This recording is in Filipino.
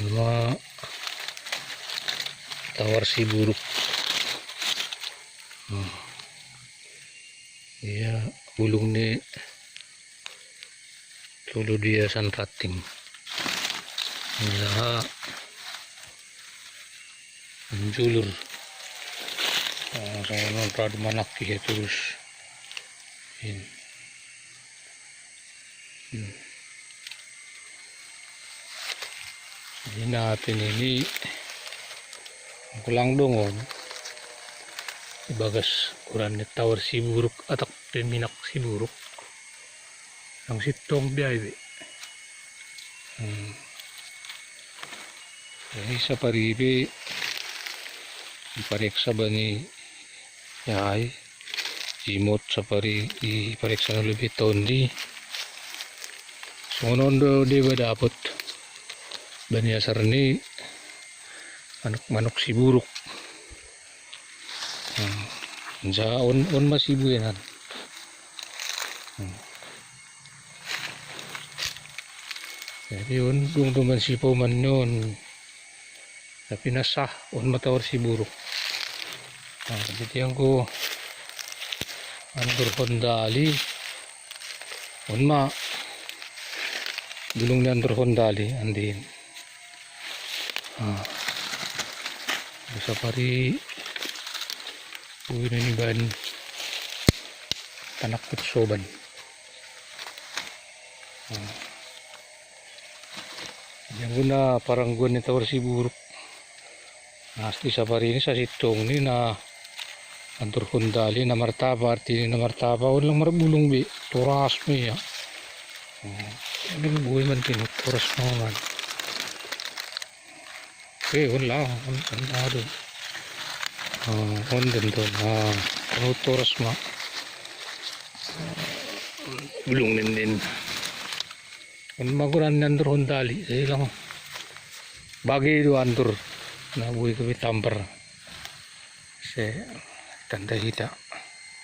mga tawar siburuk. Iya bulung ni tulo dia san rating. Iya menjulur. Saya nonton manak ya terus. Ini. Jadi natin ini kulang dongon ibagas ukuran ni tawar siburuk atak peminak siburuk ang sitong biyahe jadi sa paribe ipareksa ba ni yahay imot sa pari ipareksa na lebih tondi sunondo di ba dapat banyasar ni manok siburuk on masibu yan jadi kung tuman sipo man yun tapi nasah on matawar siburuk jadi yang ko andur hondali on ma dulong ni andur hondali andin bisa pari uwi na ni ban tanak pitsoban yang guna parang guna ni tawar siburuk nasti sa pari ni sa sitong ni na antur kundali na martaba arti na martaba walang marbulong bi turas mo ya ini buhay man tinut turas mo man wala ang doon din doon turas mo bulong din kung maguran nandur hondali saya lang bagi itu andur na buhay kami tampar saya tanda hita